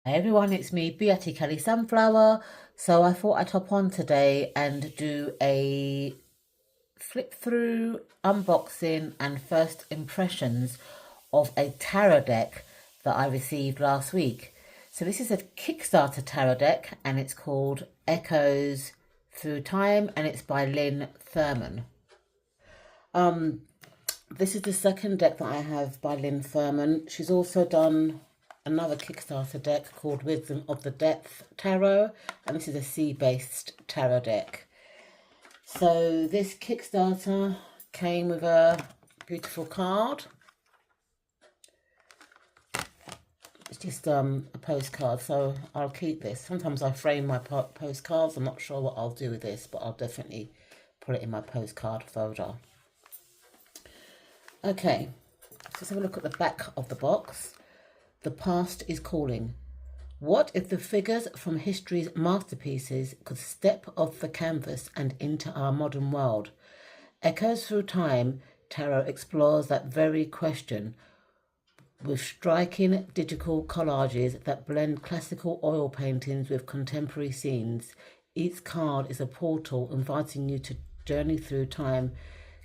Hey everyone, it's me, Beatty Kelly Sunflower. So I thought I'd hop on today and do a flip through, unboxing and first impressions of a tarot deck that I received last week. So this is a Kickstarter tarot deck and it's called Echoes Through Time and it's by Thurman. This is the second deck that I have by Thurman. She's also done another Kickstarter deck called Wisdom of the Depth Tarot, and this is a sea-based tarot deck. So this Kickstarter came with a beautiful card. It's just a postcard, so I'll keep this. Sometimes I frame my postcards. I'm not sure what I'll do with this, but I'll definitely put it in my postcard folder. Okay, let's have a look at the back of the box. The past is calling. What if the figures from history's masterpieces could step off the canvas and into our modern world? Echoes Through Time Tarot explores that very question with striking digital collages that blend classical oil paintings with contemporary scenes. Each card is a portal inviting you to journey through time,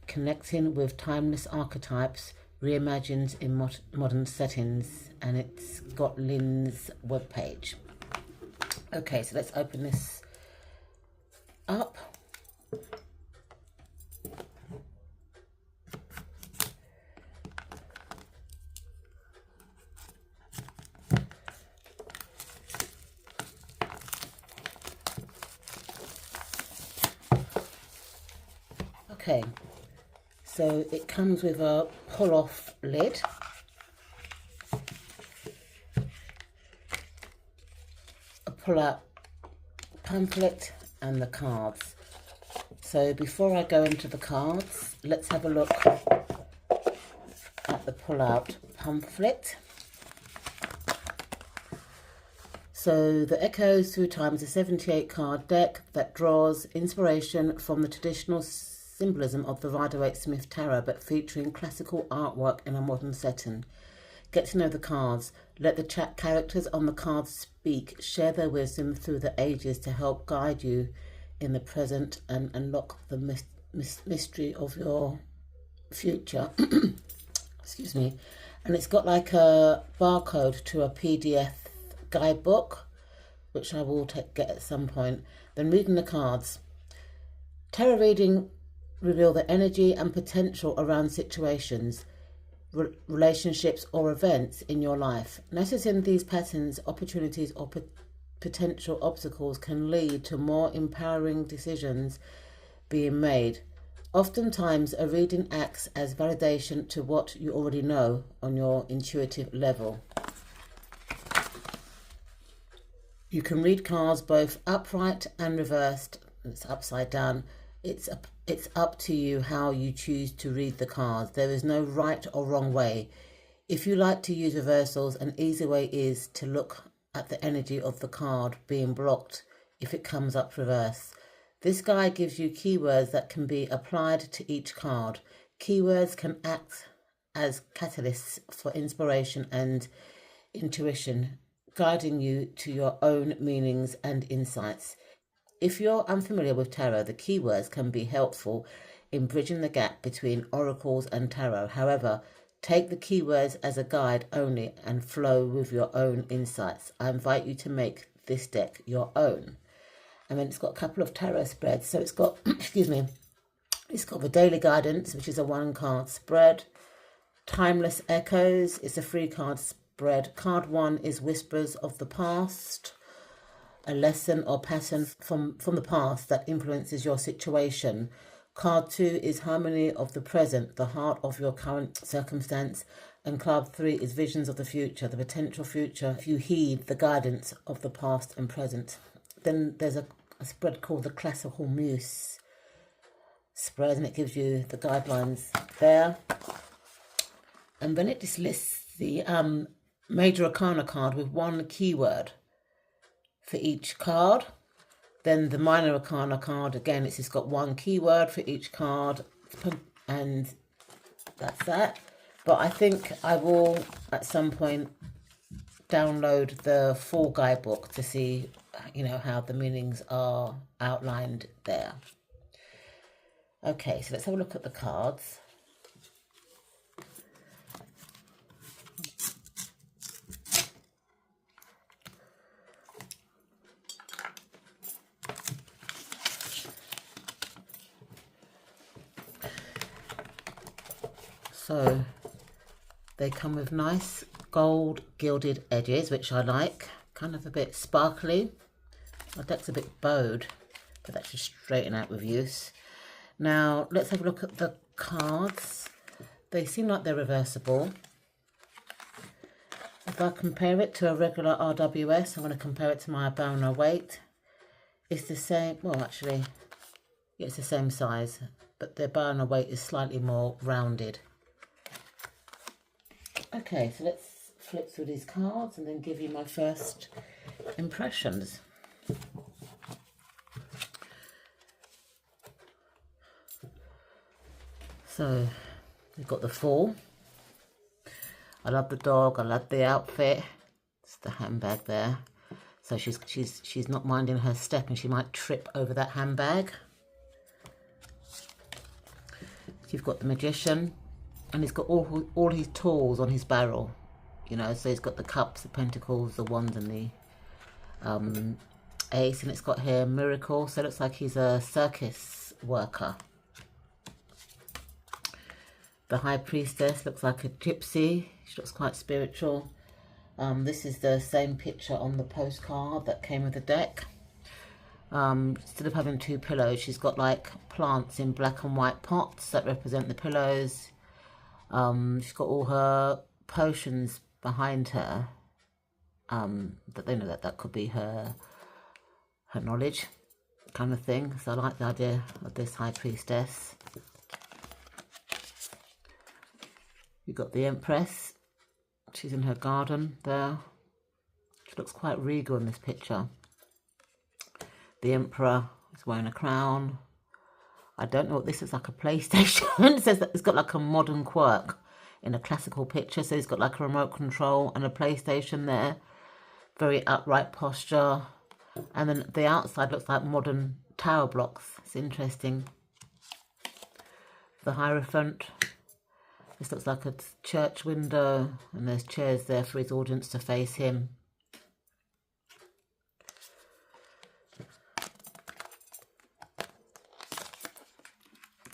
connecting with timeless archetypes reimagined in modern settings, and it's got Lynn's webpage. Okay, so let's open this up. Okay, so it comes with a pull-off lid. A pull-out pamphlet and the cards. So before I go into the cards, let's have a look at the pull-out pamphlet. So the Echoes Through Time is a 78 card deck that draws inspiration from the traditional symbolism of the Rider-Waite-Smith Tarot, but featuring classical artwork in a modern setting. Get to know the cards. Let the chat characters on the cards speak. Share their wisdom through the ages to help guide you in the present and unlock the mystery of your future. Excuse me. And it's got like a barcode to a PDF guidebook, which I will get at some point. Then reading the cards. Tarot reading reveal the energy and potential around situations, relationships or events in your life. Noticing these patterns, opportunities or potential obstacles can lead to more empowering decisions being made. Oftentimes a reading acts as validation to what you already know on your intuitive level. You can read cards both upright and reversed. It's upside down. It's up to you how you choose to read the cards. There is no right or wrong way. If you like to use reversals, an easy way is to look at the energy of the card being blocked if it comes up reverse. This guide gives you keywords that can be applied to each card. Keywords can act as catalysts for inspiration and intuition, guiding you to your own meanings and insights. If you're unfamiliar with tarot, the keywords can be helpful in bridging the gap between oracles and tarot. However, take the keywords as a guide only and flow with your own insights. I invite you to make this deck your own. And then it's got a couple of tarot spreads. So it's got, excuse me, it's got the Daily Guidance, which is a 1-card spread. Timeless Echoes, it's a 3-card spread. Card 1 is Whispers of the Past, a lesson or pattern from the past that influences your situation. Card 2 is Harmony of the Present, the heart of your current circumstance. And card 3 is Visions of the Future, the potential future if you heed the guidance of the past and present. Then there's a spread called the Classical Muse spread, and it gives you the guidelines there. And then it just lists the Major Arcana card with 1 keyword for each card. Then the Minor Arcana card, again, it's just got 1 keyword for each card, and that's that. But I think I will at some point download the full guidebook to see, you know, how the meanings are outlined there. Okay, so let's have a look at the cards. So they come with nice gold gilded edges, which I like, kind of a bit sparkly. My deck's a bit bowed, but that should straighten out with use. Now let's have a look at the cards. They seem like they're reversible. If I compare it to a regular RWS, I'm going to compare it to my Bound and Weight. It's the same, well actually, yeah, it's the same size, but the Bound and Weight is slightly more rounded. Okay, so let's flip through these cards and then give you my first impressions. So we've got the Fool. I love the dog, I love the outfit. It's the handbag there. So she's not minding her step and she might trip over that handbag. You've got the Magician. And he's got all his tools on his barrel, you know, so he's got the cups, the pentacles, the wands and the ace, and it's got here Miracle, so it looks like he's a circus worker. The High Priestess looks like a gypsy, she looks quite spiritual. This is the same picture on the postcard that came with the deck. Instead of having two pillows, she's got like plants in black and white pots that represent the pillows. She's got all her potions behind her, that they know that could be her knowledge kind of thing. So I like the idea of this High Priestess. You've got the Empress. She's in her garden there. She looks quite regal in this picture. The Emperor is wearing a crown. I don't know what this is, like a PlayStation. It says that it's got like a modern quirk in a classical picture. So it's got like a remote control and a PlayStation there. Very upright posture. And then the outside looks like modern tower blocks. It's interesting. The Hierophant. This looks like a church window. And there's chairs there for his audience to face him.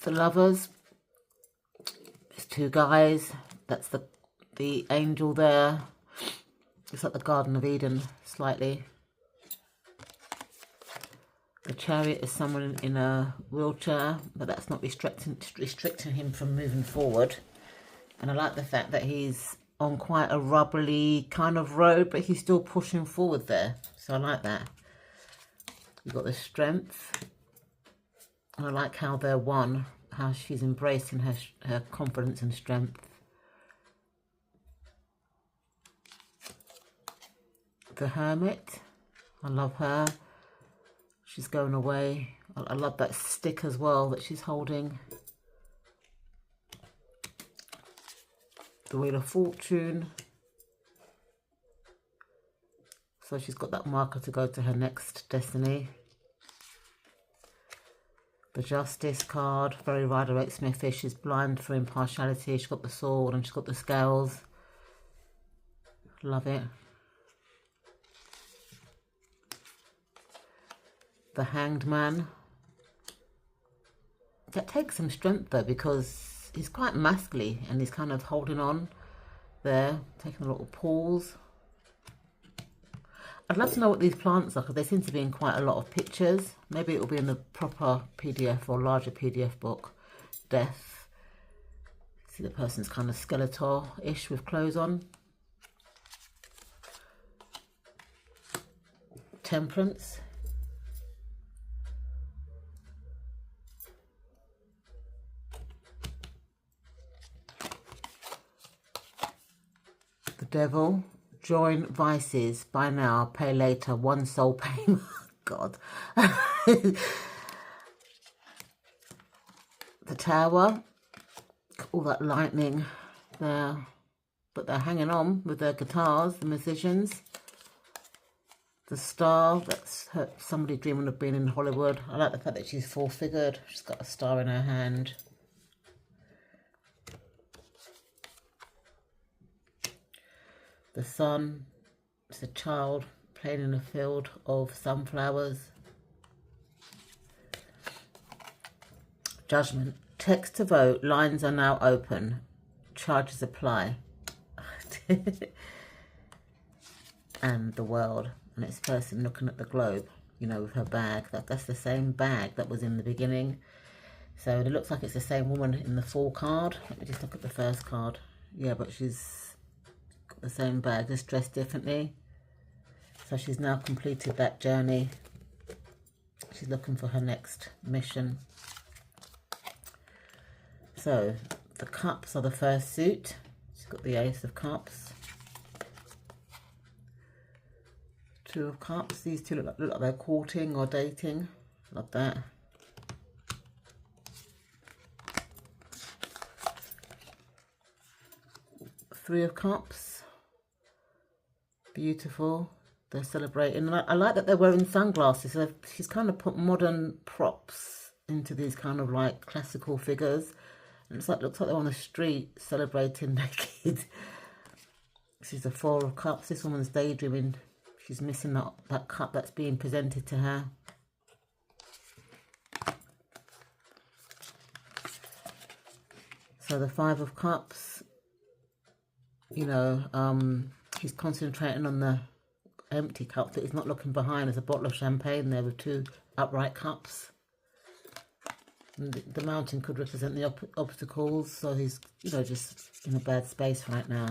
The Lovers, there's two guys, that's the angel there, it's like the Garden of Eden slightly. The Chariot is someone in a wheelchair, but that's not restricting him from moving forward. And I like the fact that he's on quite a rubbly kind of road, but he's still pushing forward there, so I like that. You've got the Strength. I like how they're one, how she's embracing her confidence and strength. The Hermit, I love her. She's going away. I love that stick as well that she's holding. The Wheel of Fortune. So she's got that marker to go to her next destiny. The Justice card, very Rider-Waite-Smithish. She's blind for impartiality. She's got the sword and she's got the scales. Love it. The Hanged Man. That takes some strength though, because he's quite masculine and he's kind of holding on there, taking a little pause. I'd love to know what these plants are, because they seem to be in quite a lot of pictures. Maybe it will be in the proper PDF or larger PDF book. Death. See the person's kind of skeletal-ish with clothes on. Temperance. The Devil. Join vices, buy now, pay later, one sole payment. God. The Tower, all that lightning there. but they're hanging on with their guitars, the musicians. The star, that's somebody dreaming of being in Hollywood. I like the fact that she's full-figured. She's got a star in her hand. The sun, it's a child playing in a field of sunflowers. Judgment. Text to vote. Lines are now open. Charges apply. And the world. And it's a person looking at the globe, you know, with her bag. That's the same bag that was in the beginning. So it looks like it's the same woman in the full card. Let me just look at the first card. Yeah, but she's got the same bag, just dressed differently. So she's now completed that journey. She's looking for her next mission. So the cups are the first suit. She's got the Ace of Cups. Two of Cups. These two look like they're courting or dating. Like that. Three of Cups. Beautiful. They're celebrating. And I like that they're wearing sunglasses. So she's kind of put modern props into these kind of like classical figures. And looks like they're on the street celebrating naked. She's the Four of Cups. This woman's daydreaming. She's missing that cup that's being presented to her. So the Five of Cups, you know, he's concentrating on the empty cup that he's not looking behind. There's a bottle of champagne there with two upright cups. And the mountain could represent the obstacles, so he's, you know, just in a bad space right now.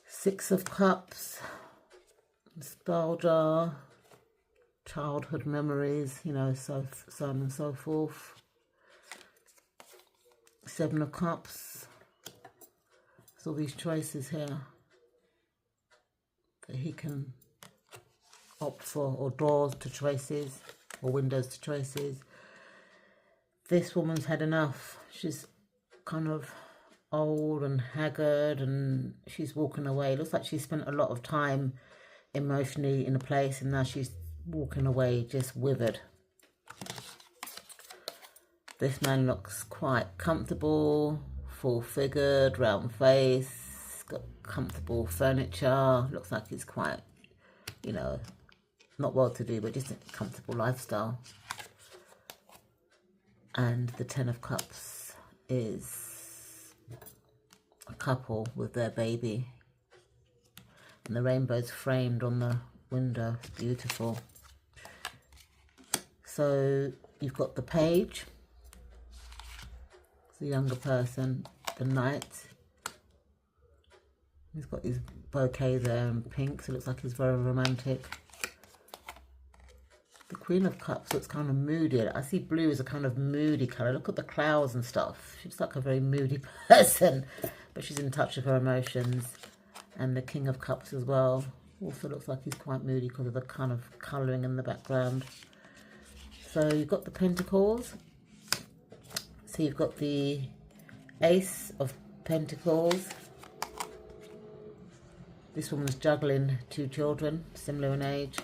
Six of Cups. Nostalgia, childhood memories, you know, so on and so forth. Seven of Cups. There's all these choices here that he can opt for, or doors to choices, or windows to choices. This woman's had enough. She's kind of old and haggard, and she's walking away. It looks like she spent a lot of time emotionally in a place, and now she's walking away just withered. This man looks quite comfortable, full-figured, round face, got comfortable furniture. Looks like he's quite, you know, not well-to-do, but just a comfortable lifestyle. And the Ten of Cups is a couple with their baby. And the rainbow's framed on the window. It's beautiful. So you've got the Page. It's a younger person. The Knight. He's got his bouquet there in pink, so it looks like he's very romantic. The Queen of Cups looks kind of moody. I see blue as a kind of moody colour. Look at the clouds and stuff. She's like a very moody person, but she's in touch with her emotions. And the King of Cups as well. Also looks like he's quite moody because of the kind of colouring in the background. So you've got the Pentacles. So you've got the Ace of Pentacles. This woman's juggling two children, similar in age.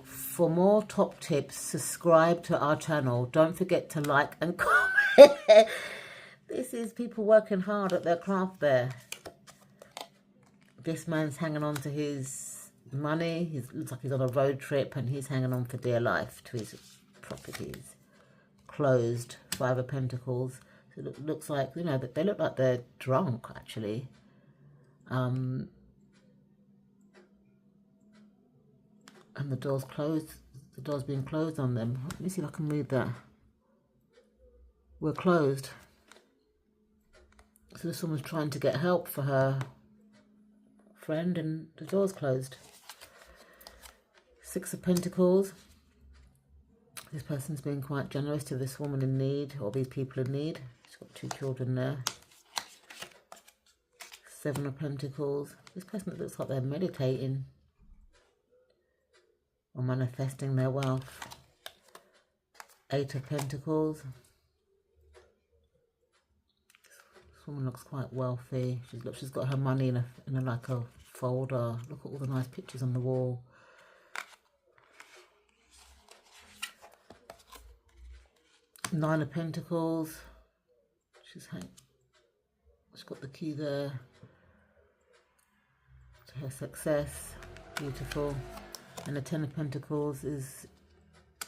For more top tips, subscribe to our channel. Don't forget to like and comment. This is people working hard at their craft there. This man's hanging on to his money. He looks like he's on a road trip, and he's hanging on for dear life to his properties. Closed. Five of Pentacles. So it looks like, you know, that they look like they're drunk, actually. And the door's closed. The door's being closed on them. Let me see if I can read that. We're closed. So this woman's trying to get help for her friend, and the door's closed. Six of Pentacles. This person's being quite generous to this woman in need, or these people in need. She's got two children there. Seven of Pentacles. This person looks like they're meditating or manifesting their wealth. Eight of Pentacles. woman looks quite wealthy. She's got her money in a like a folder. Look at all the nice pictures on the wall. Nine of Pentacles. She's got the key there to her success. Beautiful. And the Ten of Pentacles is,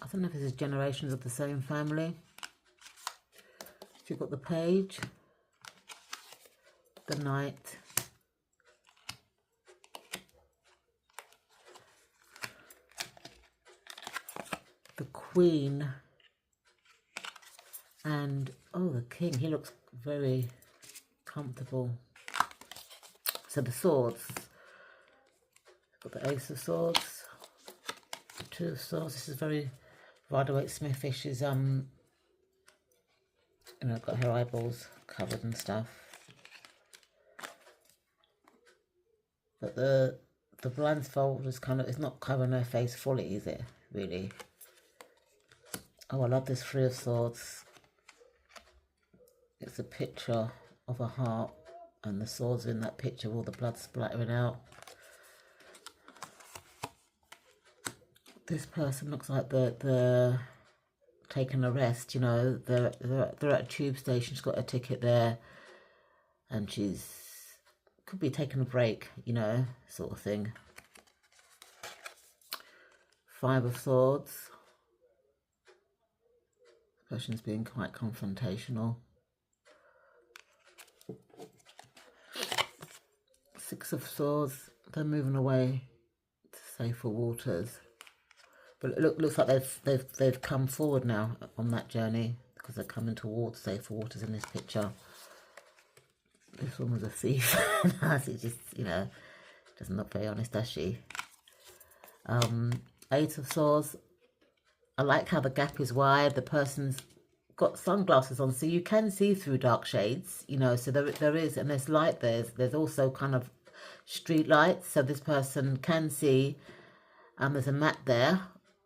I don't know if this is generations of the same family. You've got the Page, the Knight, the Queen, and oh, the King. He looks very comfortable. So the Swords. Got the Ace of Swords, Two of Swords. This is very Rider-Waite-Smith-ish. Is you know, got her eyeballs covered and stuff. But the blindfold is kind of, it's not covering her face fully, is it? Really. Oh, I love this Three of Swords. It's a picture of a heart, and the swords in that picture, all the blood splattering out. This person looks like they're taking a rest, you know. They're at a tube station. She's got a ticket there, and could be taking a break, you know, sort of thing. Five of Swords. The person's being quite confrontational. Six of Swords. They're moving away to safer waters. But it looks like they've come forward now on that journey, because they're coming towards safer waters in this picture. This woman's a thief. She just, you know, doesn't look very honest, does she? Eight of Swords. I like how the gap is wide. The person's got sunglasses on, so you can see through dark shades, you know. So there is, and there's light. There's also kind of street lights, so this person can see. There's a mat there,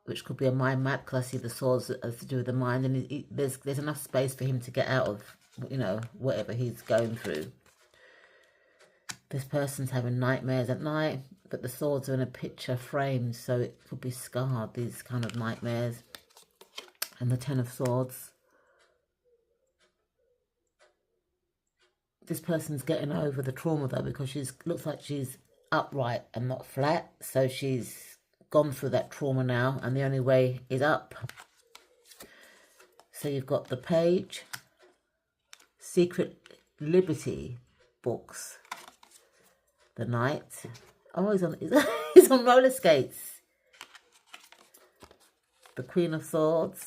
which could be a mind map, because I see the swords as to do with the mind, and there's enough space for him to get out of, you know, whatever he's going through. This person's having nightmares at night, but the swords are in a picture frame, so it could be scarred, these kind of nightmares. And the Ten of Swords. This person's getting over the trauma though, because looks like she's upright and not flat, so she's gone through that trauma now, and the only way is up. So you've got the Page, Secret Liberty books, the Knight. Oh, he's on roller skates. The Queen of Swords.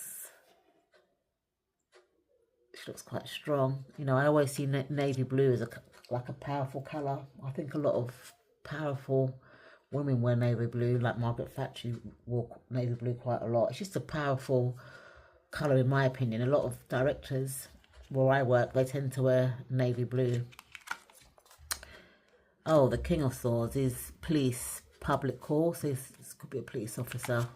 She looks quite strong. You know, I always see navy blue as like a powerful colour. I think a lot of powerful women wear navy blue, like Margaret Thatcher wore navy blue quite a lot. It's just a powerful colour in my opinion. A lot of directors where I work, they tend to wear navy blue. Oh, the King of Swords is police, public call, so this could be a police officer.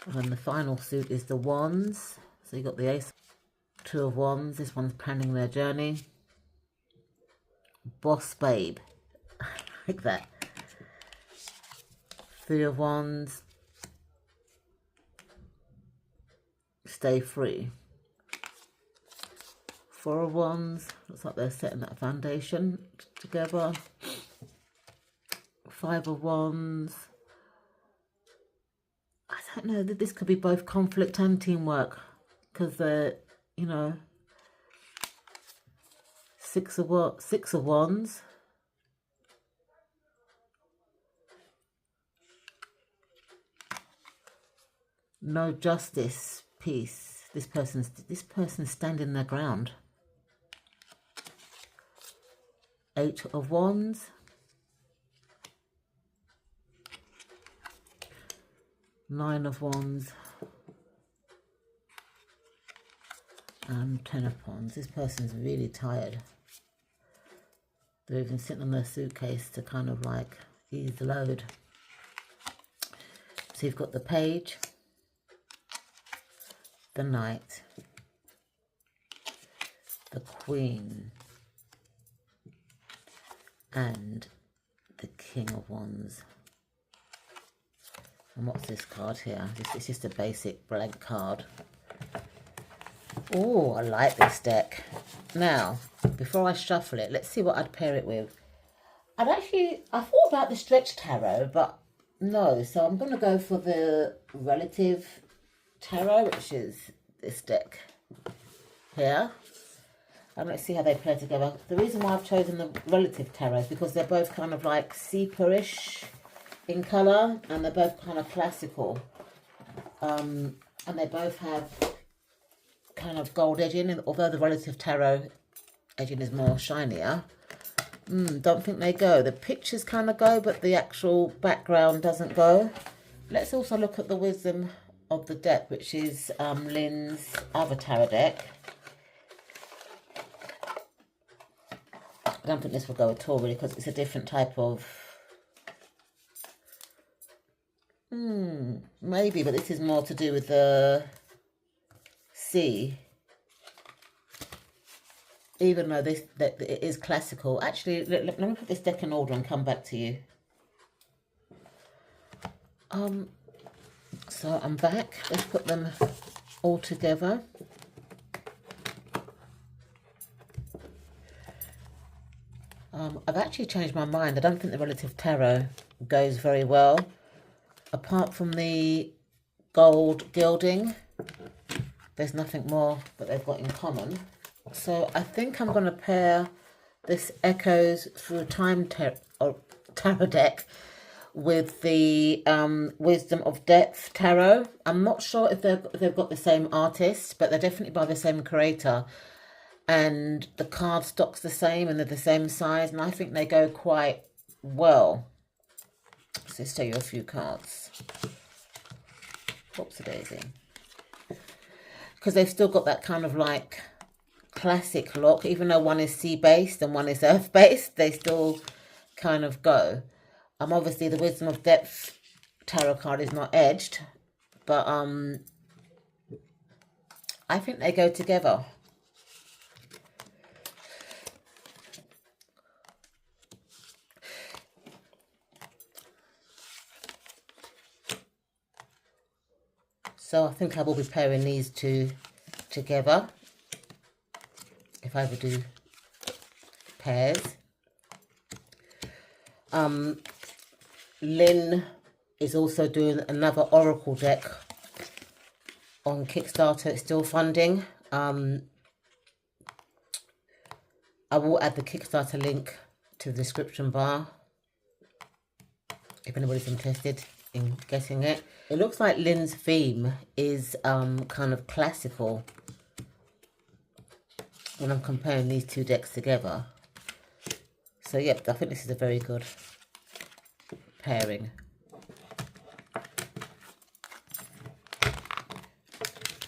And then the final suit is the Wands. So you've got the Ace, Two of Wands. This one's planning their journey. Boss Babe. Like that. Three of Wands. Stay free. Four of Wands. Looks like they're setting that foundation together. Five of Wands. I don't know, that this could be both conflict and teamwork, because they're, you know, Six of Wands. No justice, peace. This person's standing their ground. Eight of Wands. Nine of Wands. And Ten of Wands. This person's really tired. They're even sitting on their suitcase to kind of like ease the load. So you've got the Page, the Knight, the Queen, and the King of Wands. And what's this card here? It's just a basic blank card. Oh, I like this deck. Now, before I shuffle it, let's see what I'd pair it with. I thought about the Stretch Tarot, but no. So I'm going to go for the Relative Tarot, which is this deck here. And let's see how they play together. The reason why I've chosen the Relative Tarot is because they're both kind of like sepia-ish in colour, and they're both kind of classical. And they both have kind of gold edging, although the Relative Tarot edging is more shinier. Don't think they go. The pictures kind of go, but the actual background doesn't go. Let's also look at the Wisdom of the deck, which is Lynn's other tarot deck. I don't think this will go at all, really, because it's a different type of... maybe, but this is more to do with the sea. Even though that it is classical. Actually, let me put this deck in order and come back to you. So I'm back. Let's put them all together. I've actually changed my mind. I don't think the Relative Tarot goes very well. Apart from the gold gilding, there's nothing more that they've got in common. So I think I'm going to pair this Echoes Through Time tarot deck with the Wisdom of Depth tarot. I'm not sure if they've got the same artist, but they're definitely by the same creator. And the card stock's the same, and they're the same size, and I think they go quite well. So let's show you a few cards. Whoopsie-daisy. Because they've still got that kind of like classic look, even though one is sea-based and one is earth-based, they still kind of go. Obviously the Wisdom of Depth tarot card is not edged, but I think they go together. So I think I will be pairing these two together, if I ever do pairs. Lynn is also doing another Oracle deck on Kickstarter. It's still funding. I will add the Kickstarter link to the description bar if anybody's interested in getting it. It looks like Lynn's theme is kind of classical when I'm comparing these two decks together. So yep, I think this is a very good pairing.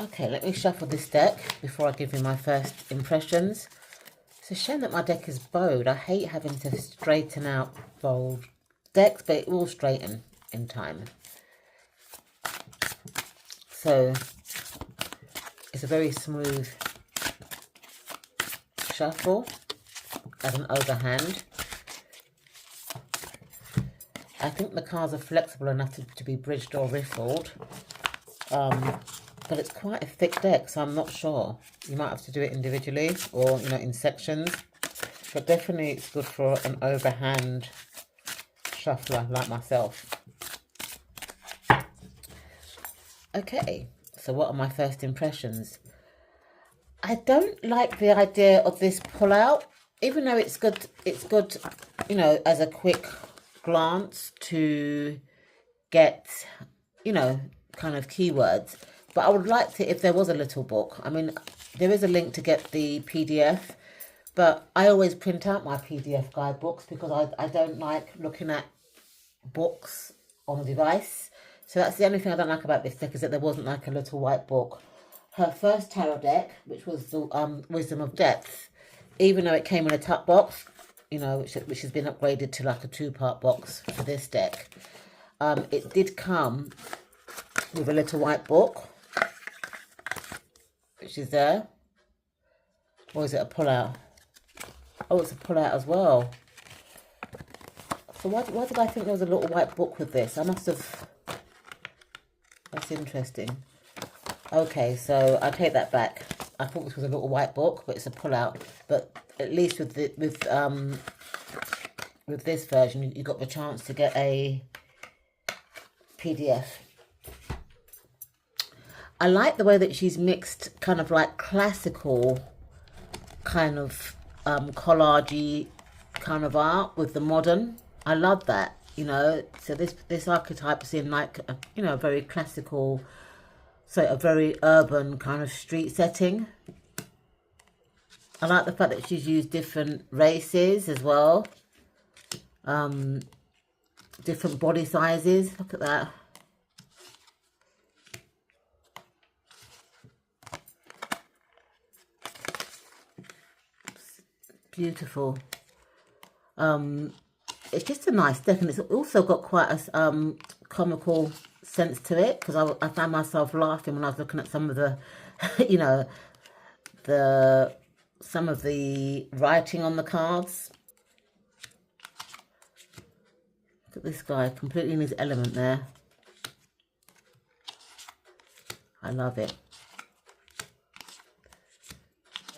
Okay, let me shuffle this deck before I give you my first impressions. It's a shame that my deck is bowed. I hate having to straighten out bowed decks, but it will straighten in time. So it's a very smooth shuffle as an overhand. I think the cards are flexible enough to be bridged or riffled, but it's quite a thick deck, so I'm not sure. You might have to do it individually or, you know, in sections, but definitely it's good for an overhand shuffler like myself. Okay, so what are my first impressions? I don't like the idea of this pull-out, even though it's good, you know, as a quick glance to get, you know, kind of keywords. But I would like to, if there was a little book. I mean, there is a link to get the PDF, but I always print out my PDF guidebooks because I don't like looking at books on the device. So that's the only thing I don't like about this deck, is that there wasn't like a little white book. Her first tarot deck, which was the Wisdom of Depth, even though it came in a tuck box, you know, which has been upgraded to like a 2-part box for this deck, it did come with a little white book, which is there. Or is it a pull-out? Oh, it's a pull-out as well. So why did I think there was a little white book with this? I must have... That's interesting. Okay, so I take that back. I thought this was a little white book, but it's a pull-out. But at least with this version, you got the chance to get a PDF. I like the way that she's mixed kind of like classical kind of collage-y kind of art with the modern. I love that, you know. So this archetype is in like you know, a very classical, so a very urban kind of street setting. I like the fact that she's used different races as well, different body sizes. Look at that. Beautiful. It's just a nice deck, and it's also got quite a comical sense to it, because I found myself laughing when I was looking at some of the you know, some of the writing on the cards. Look at this guy, completely in his element there. I love it.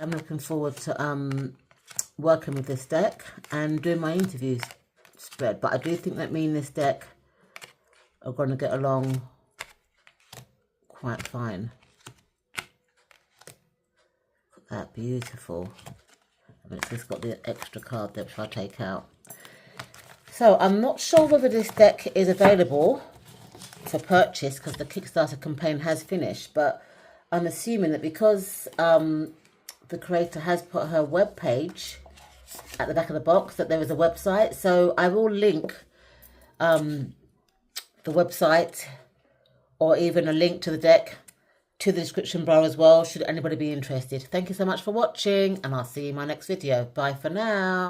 I'm looking forward to working with this deck and doing my interviews spread, but I do think that me and this deck are going to get along quite fine. Look at that, beautiful. I mean, it's just got the extra card there which I'll take out. So I'm not sure whether this deck is available for purchase because the Kickstarter campaign has finished, but I'm assuming that because the creator has put her web page at the back of the box, that there is a website. So I will link the website, or even a link to the deck, to the description bar as well, should anybody be interested. Thank you so much for watching, and I'll see you in my next video. Bye for now.